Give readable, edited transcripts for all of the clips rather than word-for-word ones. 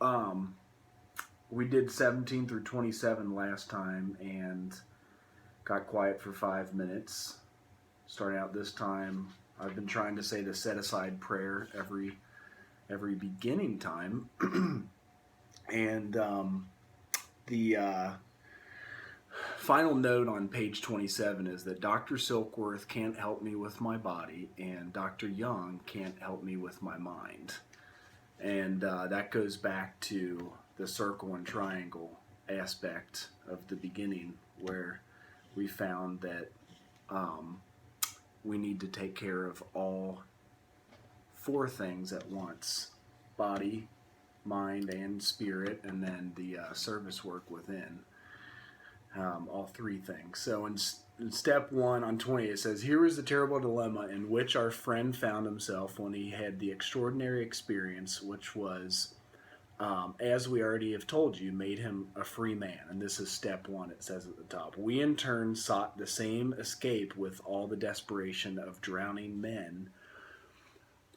um, we did 17 through 27 last time and got quiet for 5 minutes. Starting out this time, I've been trying to say the set aside prayer every beginning time, and the final note on page 27 is that Dr. Silkworth can't help me with my body, and Dr. Young can't help me with my mind. And that goes back to the circle and triangle aspect of the beginning, where we found that we need to take care of all four things at once: body, mind, and spirit, and then the service work within. All three things. So in step 1 on 20, it says, "Here is the terrible dilemma in which our friend found himself when he had the extraordinary experience, which was, as we already have told you, made him a free man." And this is step 1, it says at the top. "We in turn sought the same escape with all the desperation of drowning men.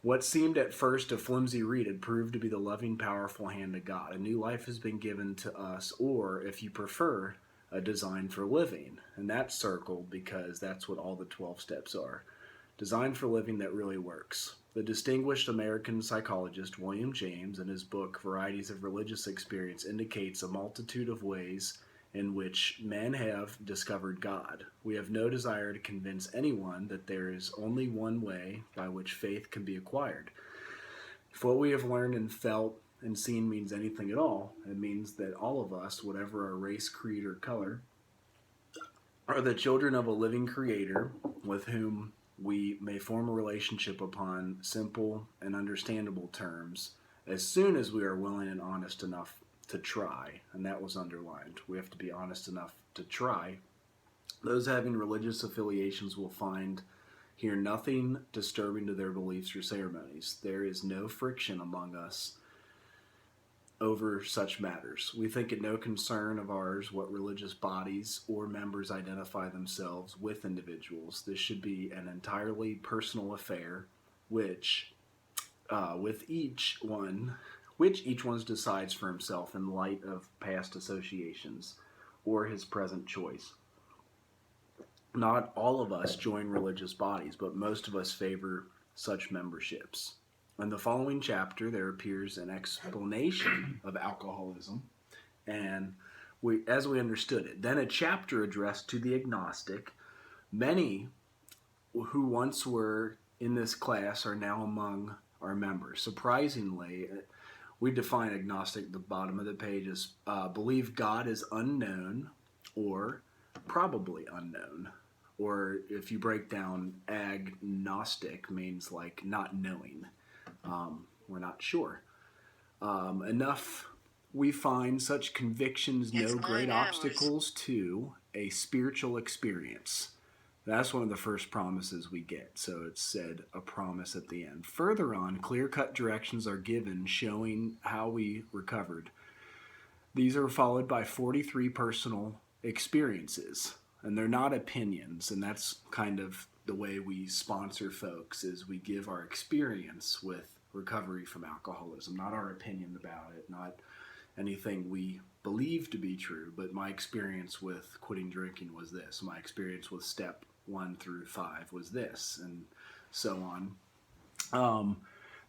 What seemed at first a flimsy reed had proved to be the loving, powerful hand of God. A new life has been given to us, or, if you prefer, a design for living." And that's circled because that's what all the 12 steps are. Design for living that really works. The distinguished American psychologist William James, in his book Varieties of Religious Experience, indicates a multitude of ways in which men have discovered God. We have no desire to convince anyone that there is only one way by which faith can be acquired. If what we have learned and felt and seen means anything at all, it means that all of us, whatever our race, creed, or color, are the children of a living creator with whom we may form a relationship upon simple and understandable terms as soon as we are willing and honest enough to try. And that was underlined. We have to be honest enough to try. Those having religious affiliations will find here nothing disturbing to their beliefs or ceremonies. There is no friction among us over such matters. We think it no concern of ours what religious bodies or members identify themselves with individuals. This should be an entirely personal affair, which each one decides for himself in light of past associations or his present choice. Not all of us join religious bodies, but most of us favor such memberships. In the following chapter, there appears an explanation of alcoholism, and as we understood it. Then a chapter addressed to the agnostic. Many who once were in this class are now among our members. Surprisingly, we define agnostic at the bottom of the page as believe God is unknown or probably unknown. Or if you break down, agnostic means like not knowing. We're not sure. Enough we find such convictions no great obstacles to a spiritual experience. That's one of the first promises we get. So it's said a promise at the end. Further on, clear-cut directions are given showing how we recovered. These are followed by 43 personal experiences, and they're not opinions, and that's kind of the way we sponsor folks, is we give our experience with recovery from alcoholism, not our opinion about it, not anything we believe to be true, but my experience with quitting drinking was this, my experience with step 1 through 5 was this, and so on.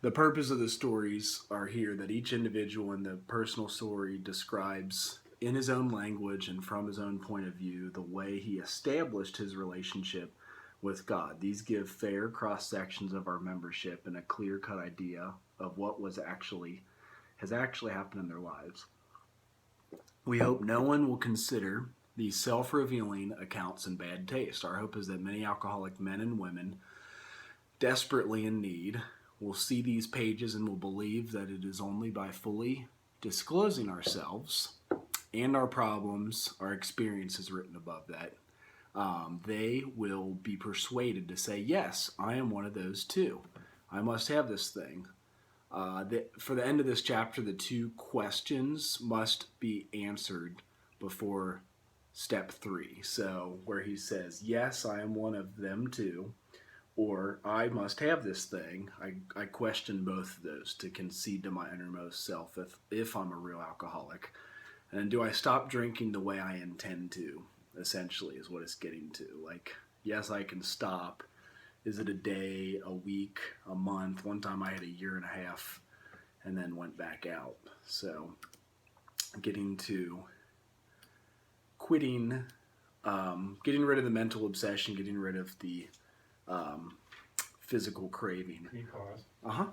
The purpose of the stories are here that each individual in the personal story describes in his own language and from his own point of view the way he established his relationship with God. These give fair cross-sections of our membership and a clear-cut idea of what has actually happened in their lives. We hope no one will consider these self-revealing accounts in bad taste. Our hope is that many alcoholic men and women desperately in need will see these pages and will believe that it is only by fully disclosing ourselves and our problems, our experiences written above that, they will be persuaded to say, yes, I am one of those too. I must have this thing. For the end of this chapter, the 2 questions must be answered before step 3. So where he says, yes, I am one of them too, or I must have this thing. I question both of those to concede to my innermost self if I'm a real alcoholic. And then do I stop drinking the way I intend to, essentially, is what it's getting to. Like, yes, I can stop. Is it a day, a week, a month? One time I had a year and a half and then went back out. So getting to quitting, getting rid of the mental obsession, getting rid of the physical craving. Can you pause? Uh-huh.